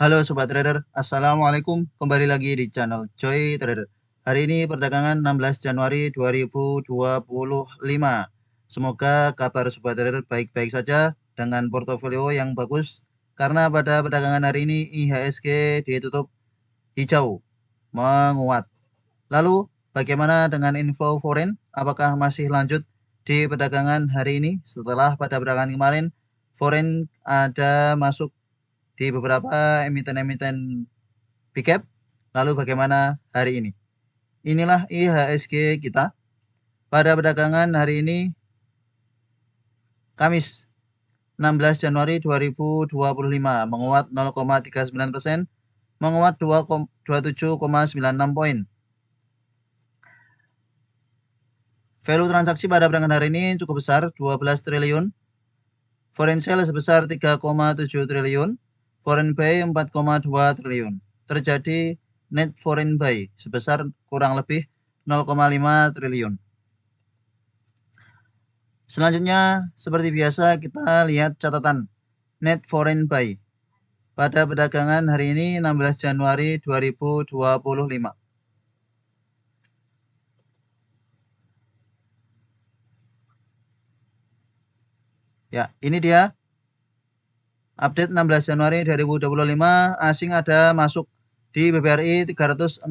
Halo Sobat Trader, Assalamualaikum. Kembali lagi di channel Joy Trader. Hari ini perdagangan 16 Januari 2025. Semoga kabar Sobat Trader baik-baik saja dengan portofolio yang bagus. Karena pada perdagangan hari ini IHSG ditutup hijau, menguat. Lalu bagaimana dengan info foreign? Apakah masih lanjut di perdagangan hari ini? Setelah pada perdagangan kemarin, foreign ada masuk di beberapa emiten-emiten big cap. Lalu bagaimana hari ini? Inilah IHSG kita pada perdagangan hari ini Kamis 16 Januari 2025 menguat 0,39%, menguat 27,96 poin. Value transaksi pada perdagangan hari ini cukup besar, 12 triliun. Foreign sale sebesar 3,7 triliun, foreign buy 4,2 triliun. Terjadi net foreign buy sebesar kurang lebih 0,5 triliun. Selanjutnya, seperti biasa kita lihat catatan net foreign buy pada perdagangan hari ini 16 Januari 2025. Ya, ini dia update 16 Januari 2025. Asing ada masuk di BBRI 364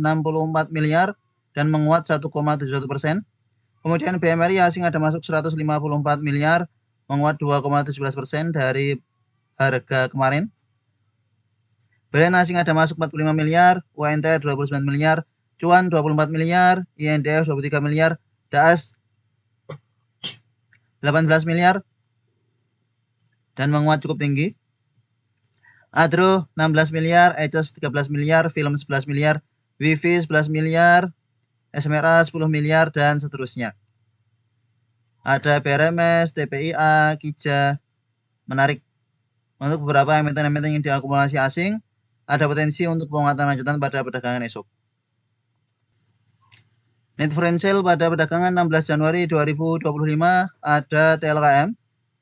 miliar dan menguat 1,71%. Kemudian BMRI asing ada masuk 154 miliar, menguat 2,17% dari harga kemarin. Brand asing ada masuk 45 miliar, UNTR 29 miliar, Cuan 24 miliar, INDF 23 miliar, DAS 18 miliar, dan menguat cukup tinggi. Adro 16 miliar, ECES 13 miliar, Film 11 miliar, Wifi 11 miliar, SMRA 10 miliar, dan seterusnya. Ada PRMS, TPIA, KIJA, menarik. Untuk beberapa emiten-emiten yang diakumulasi asing, ada potensi untuk penguatan lanjutan pada perdagangan esok. Net foreign sale pada perdagangan 16 Januari 2025 ada TLKM,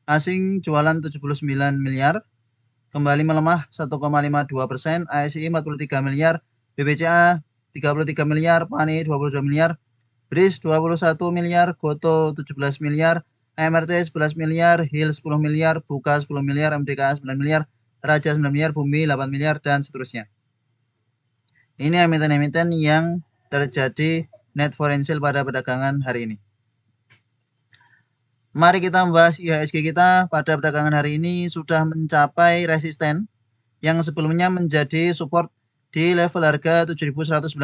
asing jualan 79 miliar, kembali melemah 1,52%, ASI 43 miliar, BBCA 33 miliar, PANI 22 miliar, BRIS 21 miliar, GOTO 17 miliar, MRT 11 miliar, HIL 10 miliar, BUKA 10 miliar, MDKA 9 miliar, Raja 9 miliar, Bumi 8 miliar, dan seterusnya. Ini emiten-emiten yang terjadi net foreign sale pada perdagangan hari ini. Mari kita membahas IHSG kita pada perdagangan hari ini sudah mencapai resisten yang sebelumnya menjadi support di level harga 7.195.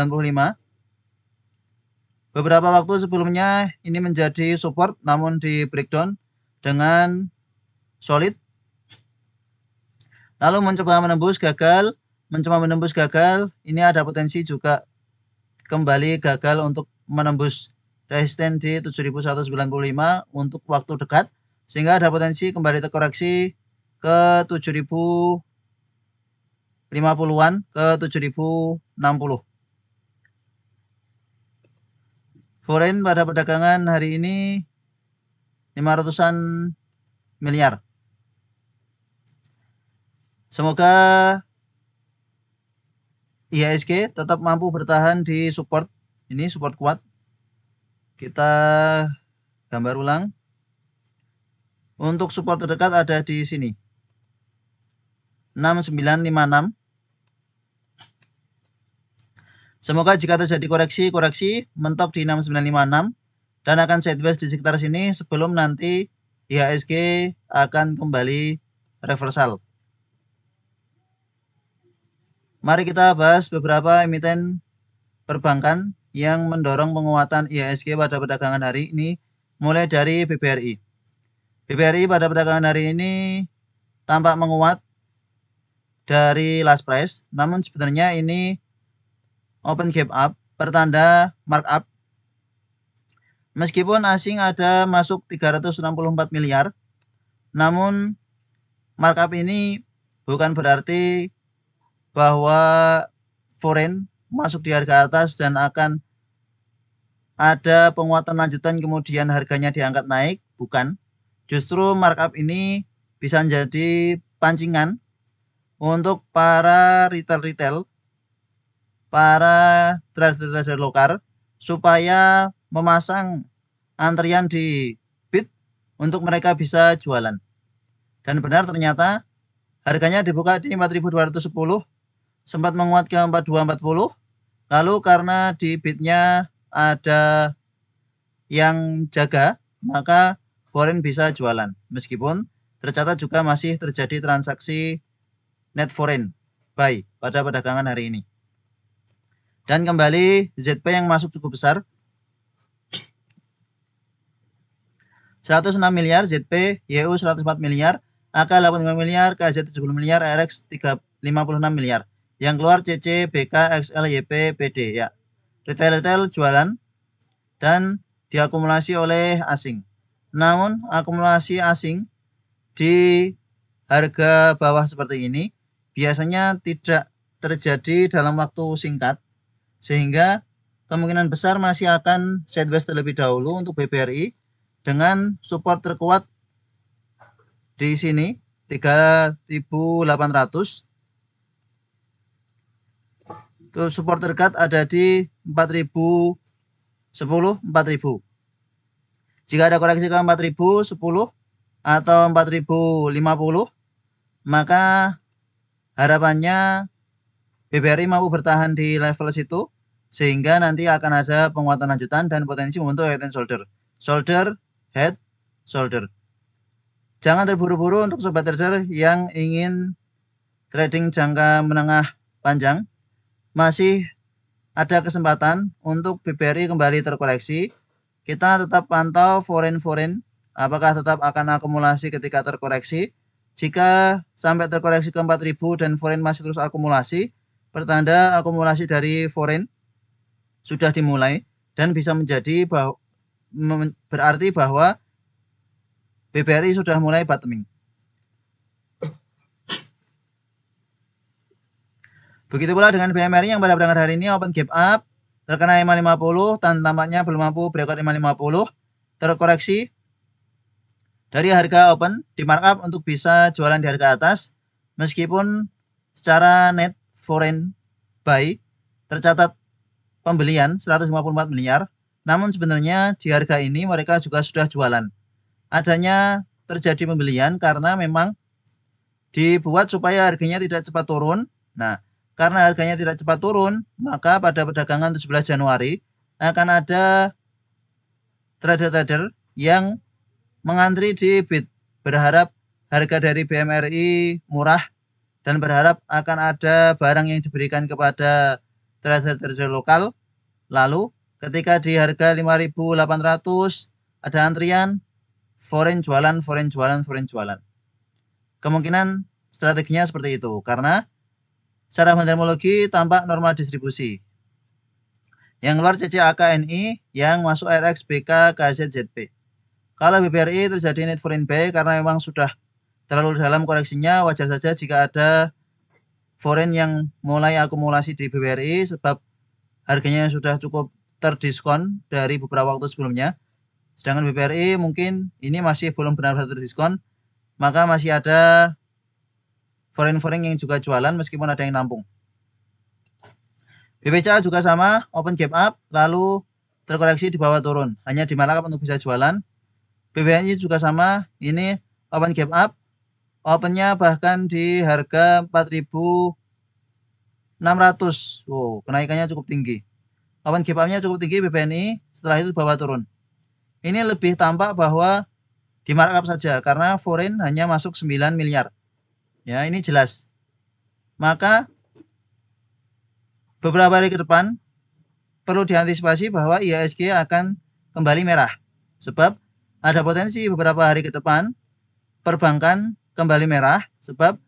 Beberapa waktu sebelumnya ini menjadi support namun di breakdown dengan solid. Lalu mencoba menembus gagal, ini ada potensi juga kembali gagal untuk menembus resisten di 7.195 untuk waktu dekat, sehingga ada potensi kembali terkoreksi ke 7.050-an ke 7.060. Foreign pada perdagangan hari ini 500-an miliar. Semoga IHSG tetap mampu bertahan di support. Ini support kuat. Kita gambar ulang. Untuk support terdekat ada di sini. 6956. Semoga jika terjadi koreksi mentok di 6956 dan akan sideways di sekitar sini sebelum nanti IHSG akan kembali reversal. Mari kita bahas beberapa emiten perbankan yang mendorong penguatan IHSG pada perdagangan hari ini, mulai dari BBRI. BBRI pada perdagangan hari ini tampak menguat dari last price, namun sebenarnya ini open gap up, pertanda markup. Meskipun asing ada masuk 364 miliar, namun markup ini bukan berarti bahwa foreign masuk di harga atas dan akan ada penguatan lanjutan kemudian harganya diangkat naik, bukan. Justru markup ini bisa menjadi pancingan untuk para retail, para trader lokal supaya memasang antrian di bid untuk mereka bisa jualan. Dan benar ternyata harganya dibuka di 4.210, sempat menguat ke 4.240. Lalu karena di bidnya ada yang jaga, maka foreign bisa jualan. Meskipun tercatat juga masih terjadi transaksi net foreign buy pada perdagangan hari ini. Dan kembali ZP yang masuk cukup besar, 106 miliar, ZP, YU 104 miliar, AK 85 miliar, KZ 70 miliar, RX 56 miliar. Yang keluar CC, BK, XL, YP, PD ya. Retail jualan dan diakumulasi oleh asing. Namun akumulasi asing di harga bawah seperti ini biasanya tidak terjadi dalam waktu singkat, sehingga kemungkinan besar masih akan sideways terlebih dahulu untuk BBRI dengan support terkuat di sini 3.800. Terus support terdekat ada di 4.010, 4.000. Jika ada koreksi ke 4.010 atau 4.050, maka harapannya BBRI mampu bertahan di level situ, sehingga nanti akan ada penguatan lanjutan dan potensi membentuk head and shoulder. Shoulder, head, shoulder. Jangan terburu-buru untuk sobat trader yang ingin trading jangka menengah panjang. Masih ada kesempatan untuk BBRI kembali terkoreksi. Kita tetap pantau foreign, apakah tetap akan akumulasi ketika terkoreksi. Jika sampai terkoreksi ke 4.000 dan foreign masih terus akumulasi, pertanda akumulasi dari foreign sudah dimulai dan bisa menjadi berarti bahwa BBRI sudah mulai bottoming. Begitu pula dengan BMRI yang pada perdagangan hari ini open gap up, terkena 550 dan tampaknya belum mampu breakout 550, terkoreksi dari harga open di markup untuk bisa jualan di harga atas, meskipun secara net foreign buy tercatat pembelian 154 miliar, namun sebenarnya di harga ini mereka juga sudah jualan. Adanya terjadi pembelian karena memang dibuat supaya harganya tidak cepat turun. Nah, karena harganya tidak cepat turun, maka pada perdagangan 17 Januari akan ada trader-trader yang mengantri di bid, berharap harga dari BMRI murah dan berharap akan ada barang yang diberikan kepada trader-trader lokal. Lalu ketika di harga 5.800 ada antrian, foreign jualan. Kemungkinan strateginya seperti itu karena secara fundamentologi tampak normal distribusi. Yang keluar CCAKNI, yang masuk RX, BK, KZ, ZP. Kalau BBRI terjadi net foreign buy karena memang sudah terlalu dalam koreksinya, wajar saja jika ada foreign yang mulai akumulasi di BBRI sebab harganya sudah cukup terdiskon dari beberapa waktu sebelumnya. Sedangkan BBRI mungkin ini masih belum benar-benar terdiskon, maka masih ada foreign yang juga jualan meskipun ada yang nampung. BBCA juga sama, open gap up, lalu terkoreksi di bawah turun, hanya di markup untuk bisa jualan. BBNI juga sama, ini open gap up, opennya bahkan di harga 4.600. Wow, kenaikannya cukup tinggi. Open gap up-nya cukup tinggi BBNI, setelah itu bawah turun. Ini lebih tampak bahwa di markup saja karena foreign hanya masuk 9 miliar. Ya, ini jelas. Maka beberapa hari ke depan perlu diantisipasi bahwa IHSG akan kembali merah. Sebab ada potensi beberapa hari ke depan perbankan kembali merah sebab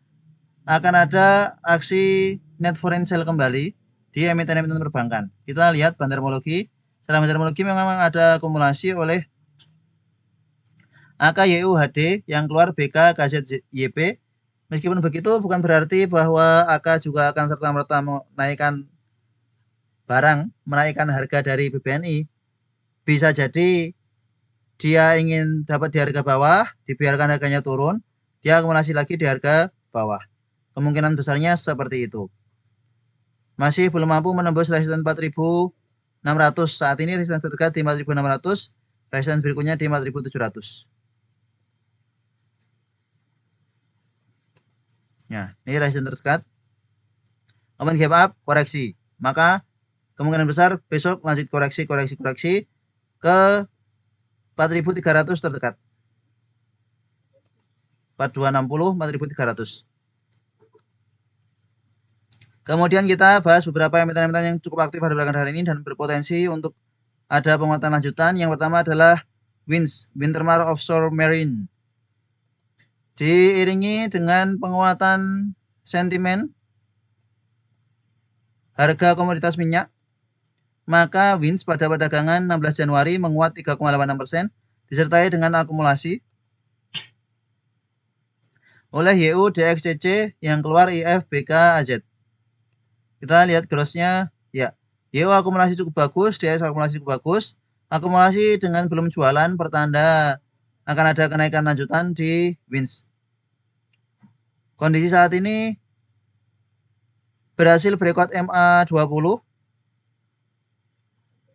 akan ada aksi net foreign sale kembali di emiten-emiten perbankan. Kita lihat bandarmologi. Secara bandarmologi memang ada akumulasi oleh AKYUHD yang keluar BK, KZ, YP. Meskipun begitu bukan berarti bahwa AK juga akan serta-merta menaikkan barang, menaikkan harga dari BBNI. Bisa jadi dia ingin dapat di harga bawah, dibiarkan harganya turun, dia akumulasi lagi di harga bawah. Kemungkinan besarnya seperti itu. Masih belum mampu menembus resisten 4.600. Saat ini resisten terdekat di 4.600, resisten berikutnya di 4.700. Ya, ini resisten terdekat. Open gap up, koreksi. Maka kemungkinan besar besok lanjut koreksi ke 4.300 terdekat. 4260, 4.300. Kemudian kita bahas beberapa emiten-emiten yang cukup aktif pada belakangan hari ini dan berpotensi untuk ada penguatan lanjutan. Yang pertama adalah WINS, Wintermar Offshore Marine. Diiringi dengan penguatan sentimen harga komoditas minyak, maka WINS pada perdagangan 16 Januari menguat 3,86%, disertai dengan akumulasi oleh YU DXCC yang keluar IFBK AZ. Kita lihat grossnya, ya, YU akumulasi cukup bagus, DX akumulasi cukup bagus, akumulasi dengan belum jualan pertanda akan ada kenaikan lanjutan di WINS. Kondisi saat ini berhasil breakout MA20.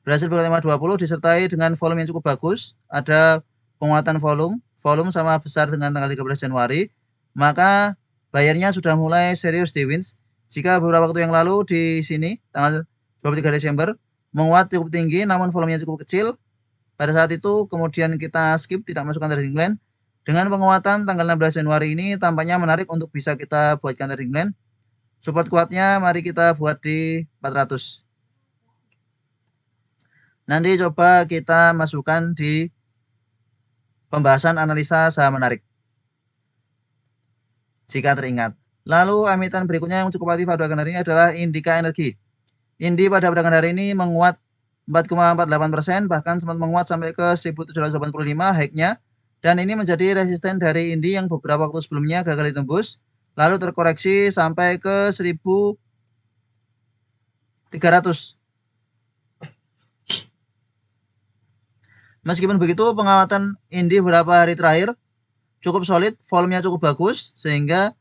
Berhasil breakout MA20 disertai dengan volume yang cukup bagus. Ada penguatan volume sama besar dengan tanggal 13 Januari. Maka bayarnya sudah mulai serius di WINS. Jika beberapa waktu yang lalu di sini tanggal 23 Desember menguat cukup tinggi namun volumenya cukup kecil. Pada saat itu kemudian kita skip, tidak masukkan trading plan. Dengan penguatan tanggal 16 Januari ini tampaknya menarik untuk bisa kita buatkan trading plan. Support kuatnya mari kita buat di 400. Nanti coba kita masukkan di pembahasan analisa saham menarik, jika teringat. Lalu emiten berikutnya yang cukup aktif pada hari ini adalah Indika Energi. Indi pada perdagangan hari ini menguat 4,48%, bahkan sempat menguat sampai ke 1785 high-nya. Dan ini menjadi resisten dari Indi yang beberapa waktu sebelumnya gagal ditembus, lalu terkoreksi sampai ke 1.300. Meskipun begitu, pengamatan Indi beberapa hari terakhir cukup solid, volumenya cukup bagus, sehingga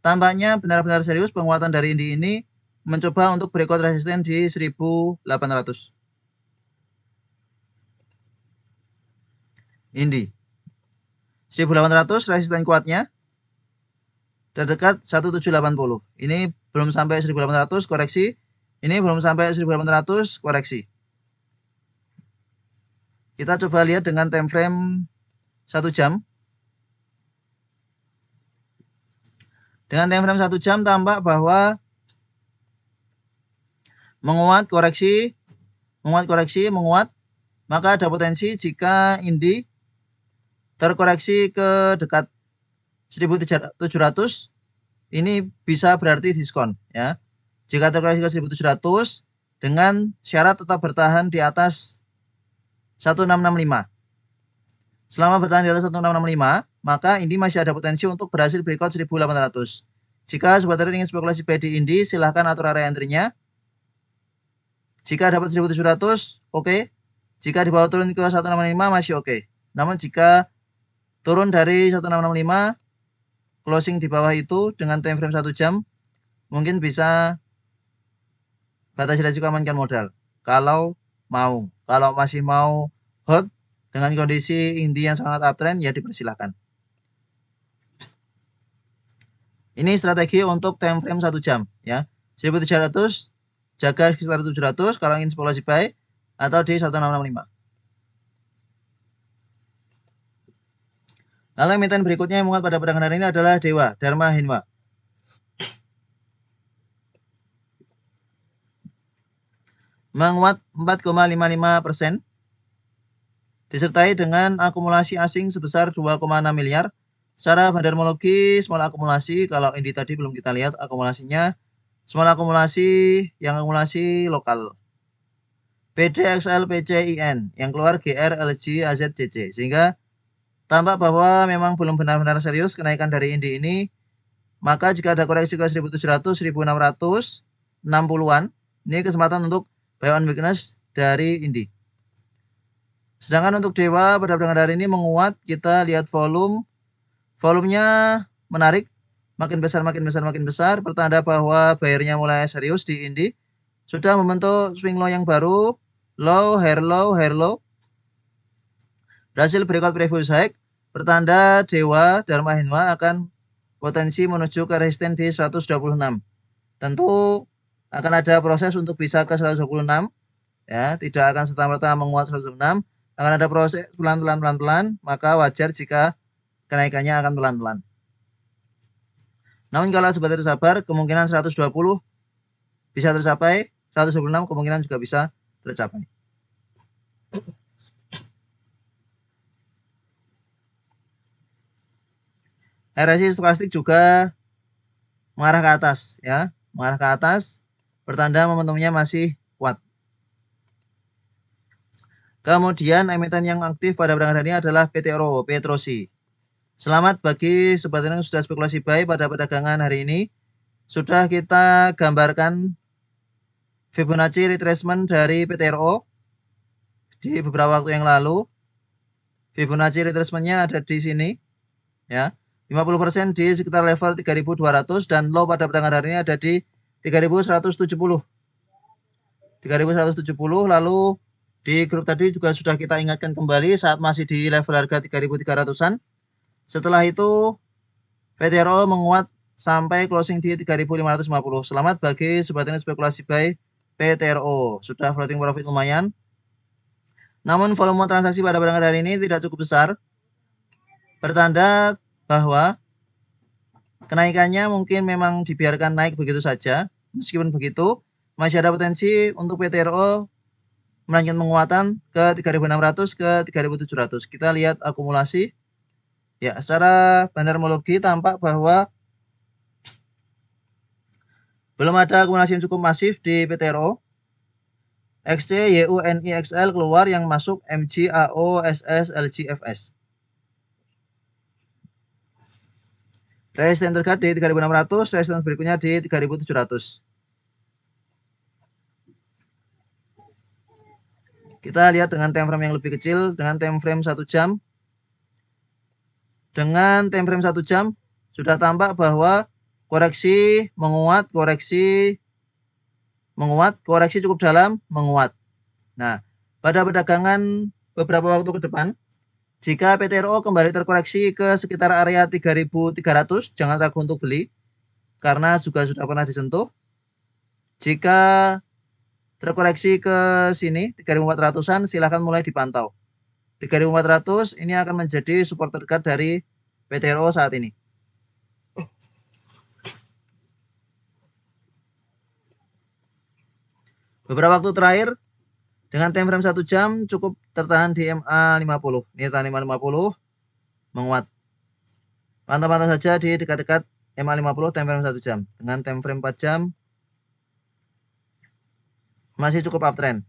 tampaknya benar-benar serius penguatan dari Indi ini mencoba untuk breakout resisten di 1.800. Indi 1.800 resisten kuatnya, terdekat 1.780. Ini belum sampai 1.800 koreksi. Ini belum sampai 1.800 koreksi. Kita coba lihat dengan time frame 1 jam. Dengan time frame 1 jam tampak bahwa menguat, maka ada potensi jika Indi terkoreksi ke dekat 1.700, ini bisa berarti diskon, ya. Jika terkoreksi ke 1.700 dengan syarat tetap bertahan di atas 1665. Selama bertahan di atas 1665, maka Indi masih ada potensi untuk berhasil breakout 1.800. Jika sobat trader ingin spekulasi buy di Indi, silahkan atur area entry-nya. Jika dapat 1.700, oke. Jika di bawah turun ke 165 masih oke. Namun jika turun dari 1665, closing di bawah itu dengan time frame 1 jam, mungkin bisa batasi resiko, amankan modal. Kalau masih mau hold dengan kondisi Indi yang sangat uptrend, ya dipersilahkan. Ini strategi untuk time frame 1 jam, ya. 1.700, jaga sekitar 700 kalau ingin spekulasi buy, atau di 1665. Lalu emiten berikutnya yang menguat pada perdagangan hari ini adalah Dewa Dharma Hinwa. Menguat 4,55%, disertai dengan akumulasi asing sebesar 2,6 miliar. Secara bandarmologi small akumulasi, kalau Indi tadi belum kita lihat akumulasinya, small akumulasi yang akumulasi lokal. PDXL PCIN yang keluar GR LG AZCC, sehingga tampak bahwa memang belum benar-benar serius kenaikan dari Indi ini. Maka jika ada koreksi ke 1.700, 1.600, 60-an, ini kesempatan untuk buy on weakness dari Indi. Sedangkan untuk Dewa pada perdagangan hari ini menguat. Kita lihat volumenya menarik, makin besar, pertanda bahwa buyer-nya mulai serius di Indi. Sudah membentuk swing low yang baru, low, higher low, higher low. Berhasil breakout previous high, pertanda Dewa Dharma Hinwa akan potensi menuju ke resisten di 126. Tentu akan ada proses untuk bisa ke 126, ya, tidak akan serta-merta menguat 126, akan ada proses pelan-pelan, maka wajar jika kenaikannya akan pelan-pelan. Namun kalau sobat trader sabar, kemungkinan 120 bisa tercapai, 126 kemungkinan juga bisa tercapai. RSI stokastik juga mengarah ke atas, ya, mengarah ke atas, pertanda momentumnya masih kuat. Kemudian emiten yang aktif pada perdagangan hari ini adalah PTRO, Petrosi. Selamat bagi sobat yang sudah spekulasi buy pada perdagangan hari ini. Sudah kita gambarkan Fibonacci retracement dari PTRO di beberapa waktu yang lalu. Fibonacci retracement-nya ada di sini, ya. 50% di sekitar level 3.200 dan low pada perdagangan hari ini ada di 3.170. 3.170, lalu di grup tadi juga sudah kita ingatkan kembali saat masih di level harga 3.300-an. Setelah itu PTRO menguat sampai closing di 3.550. Selamat bagi sobat yang spekulasi buy PTRO. Sudah floating profit lumayan. Namun volume transaksi pada perdagangan hari ini tidak cukup besar. Pertanda bahwa kenaikannya mungkin memang dibiarkan naik begitu saja. Meskipun begitu, masih ada potensi untuk PTRO melanjutkan penguatan ke 3.600 ke 3.700. Kita lihat akumulasi. Ya, secara bandarmologi tampak bahwa belum ada akumulasi yang cukup masif di PTRO. XC, YU, NI, XL keluar, yang masuk MG, AO, SS, LG, FS. Resisten terdekat di 3.600, resisten berikutnya di 3.700. Kita lihat dengan time frame yang lebih kecil, dengan time frame 1 jam. Dengan time frame 1 jam sudah tampak bahwa koreksi menguat, koreksi cukup dalam, menguat. Nah, pada perdagangan beberapa waktu ke depan, jika PTRO kembali terkoreksi ke sekitar area 3.300, jangan ragu untuk beli, karena juga sudah pernah disentuh. Jika terkoreksi ke sini 3.400-an, silahkan mulai dipantau. 3.400 ini akan menjadi support terdekat dari PTRO saat ini. Beberapa waktu terakhir dengan time frame 1 jam cukup tertahan di MA50. Ini tahan MA50 menguat. Pantau-pantau saja di dekat-dekat MA50 time frame 1 jam. Dengan time frame 4 jam masih cukup uptrend.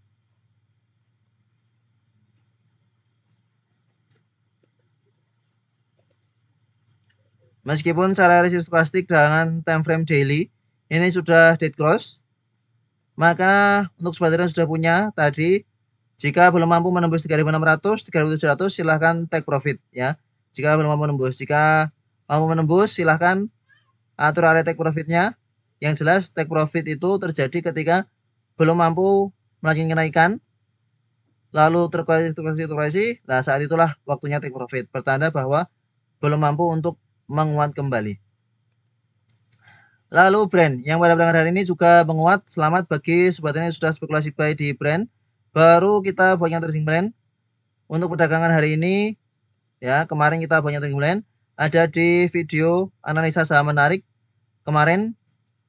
Meskipun secara RSI stokastik dengan time frame daily ini sudah dead cross, maka untuk sobat yang sudah punya tadi, jika belum mampu menembus 3.600, 3.700 silahkan take profit, ya. Jika belum mampu menembus, jika mampu menembus silahkan atur area take profitnya. Yang jelas take profit itu terjadi ketika belum mampu melanjutkan kenaikan, lalu terkoreksi, nah saat itulah waktunya take profit. Pertanda bahwa belum mampu untuk menguat kembali. Lalu brand yang pada perdagangan hari ini juga menguat. Selamat bagi sobat yang sudah spekulasi buy di brand. Baru kita buatnya trading plan untuk perdagangan hari ini, ya. Kemarin kita buatnya trading plan ada di video analisa saham menarik. Kemarin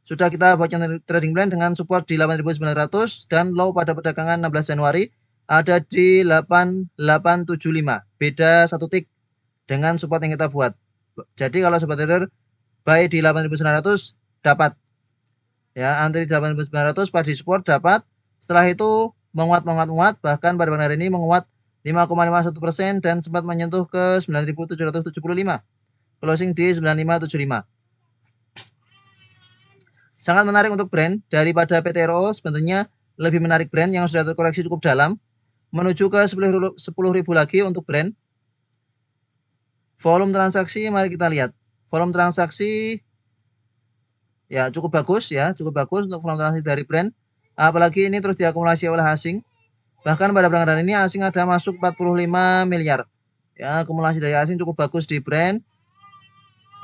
sudah kita buatnya trading plan dengan support di 8.900 dan low pada perdagangan 16 Januari ada di 8875. Beda 1 tick dengan support yang kita buat. Jadi kalau sobat trader buy di 8.900 dapat, ya, antri 8.900 pada support dapat. Setelah itu menguat, bahkan pada hari ini menguat 5,51% dan sempat menyentuh ke 9.775, closing di 9575. Sangat menarik untuk brand daripada PTRO. Sebenarnya lebih menarik brand yang sudah terkoreksi cukup dalam menuju ke 10.000 lagi untuk brand. Volume transaksi mari kita lihat. Volume transaksi Ya, cukup bagus ya, cukup bagus untuk volume transaksi dari Brent. Apalagi ini terus diakumulasi oleh asing. Bahkan pada perdagangan hari ini asing ada masuk 45 miliar. Ya, akumulasi dari asing cukup bagus di Brent.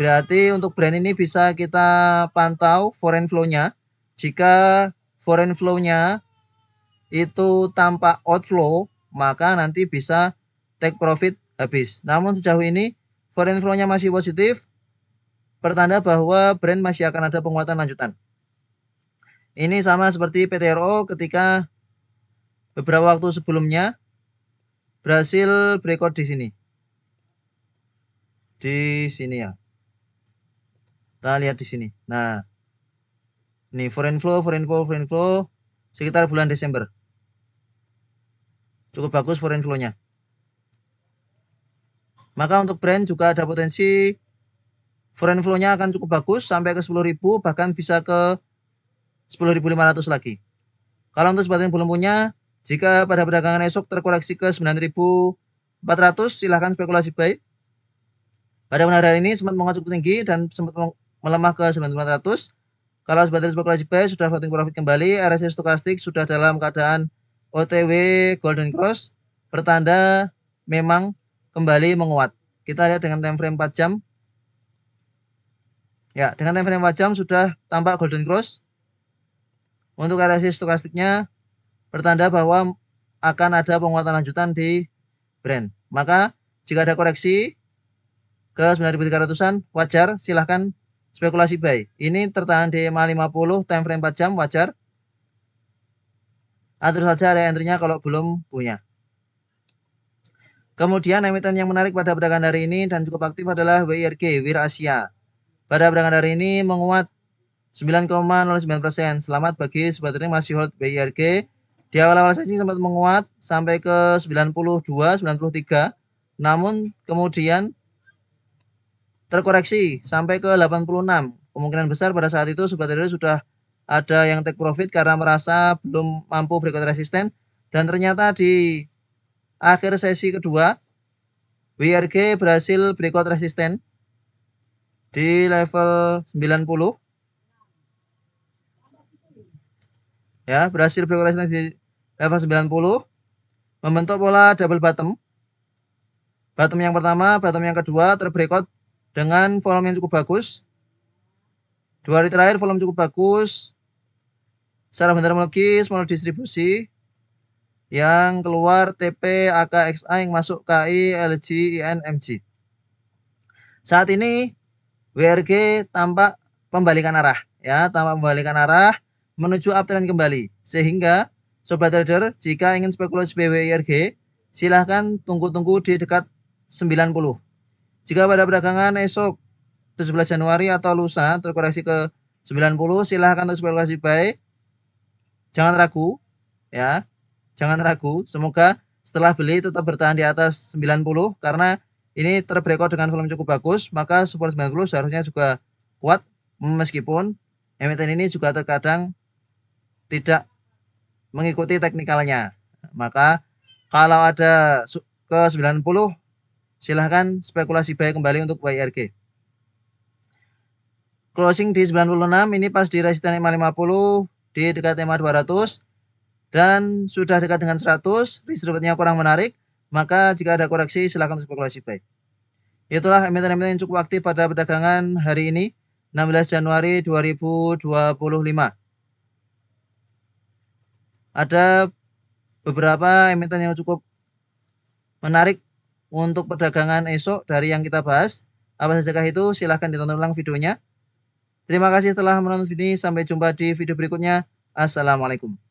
Berarti untuk Brent ini bisa kita pantau foreign flow-nya. Jika foreign flow-nya itu tampak outflow, maka nanti bisa take profit habis. Namun sejauh ini foreign flow-nya masih positif, pertanda bahwa Brent masih akan ada penguatan lanjutan. Ini sama seperti PTRO ketika beberapa waktu sebelumnya berhasil breakout di sini. Di sini ya. Kita lihat di sini. Nah, ini foreign flow sekitar bulan Desember. Cukup bagus foreign flow-nya. Maka untuk Brent juga ada potensi foreign flow-nya akan cukup bagus sampai ke 10.000, bahkan bisa ke 10.500 lagi. Kalau untuk sebagian belum punya, jika pada perdagangan esok terkoreksi ke 9.400, silahkan spekulasi buy. Pada hari ini sempat menguat cukup tinggi dan sempat melemah ke 9.400. Kalau sebagian spekulasi buy sudah floating profit kembali, RSI stokastik sudah dalam keadaan OTW golden cross, pertanda memang kembali menguat. Kita lihat dengan time frame 4 jam. Ya, dengan time frame 4 jam sudah tampak golden cross. Untuk RSI stokastiknya pertanda bahwa akan ada penguatan lanjutan di Brent. Maka jika ada koreksi ke 9.300-an wajar, silahkan spekulasi buy. Ini tertahan di EMA 50 time frame 4 jam wajar. Atur saja area entry-nya kalau belum punya. Kemudian emiten yang menarik pada perdagangan hari ini dan cukup aktif adalah WIRG, Wir Asia. Pada perdagangan hari ini menguat 9,09%. Selamat bagi sobat trading masih hold WIRG. Di awal-awal sesi sempat menguat sampai ke 92, 93. Namun kemudian terkoreksi sampai ke 86. Kemungkinan besar pada saat itu sobat trader sudah ada yang take profit karena merasa belum mampu breakout resisten. Dan ternyata di akhir sesi kedua, WIRG berhasil breakout resisten di level 90. Ya, berhasil breakout resisten di level 90. Membentuk pola double bottom. Bottom yang pertama, bottom yang kedua terbreakout dengan volume yang cukup bagus. 2 hari terakhir volume cukup bagus. Secara fundamental small distribusi yang keluar TP, AKXA yang masuk KI, LG, IN, MG. Saat ini WIRG tampak pembalikan arah, ya, tampak pembalikan arah menuju uptrend kembali. Sehingga sobat trader jika ingin spekulasi WIRG, silahkan tunggu-tunggu di dekat 90. Jika pada perdagangan esok 17 Januari atau lusa terkoreksi ke 90, silahkan untuk spekulasi buy. Jangan ragu, ya. Jangan ragu, semoga setelah beli tetap bertahan di atas 90 karena ini terbreakout dengan volume cukup bagus, maka support 90 seharusnya juga kuat meskipun emiten ini juga terkadang tidak mengikuti teknikalnya. Maka kalau ada ke 90 silahkan spekulasi buy kembali untuk WIRG. Closing di 96 ini pas di resisten EMA 50 di dekat EMA 200. Dan sudah dekat dengan 100, risk reward-nya kurang menarik, maka jika ada koreksi silakan spekulasi buy. Itulah emiten-emiten yang cukup aktif pada perdagangan hari ini 16 Januari 2025. Ada beberapa emiten yang cukup menarik untuk perdagangan esok dari yang kita bahas. Apa sajakah itu? Silahkan ditonton ulang videonya. Terima kasih telah menonton video ini. Sampai jumpa di video berikutnya. Assalamualaikum.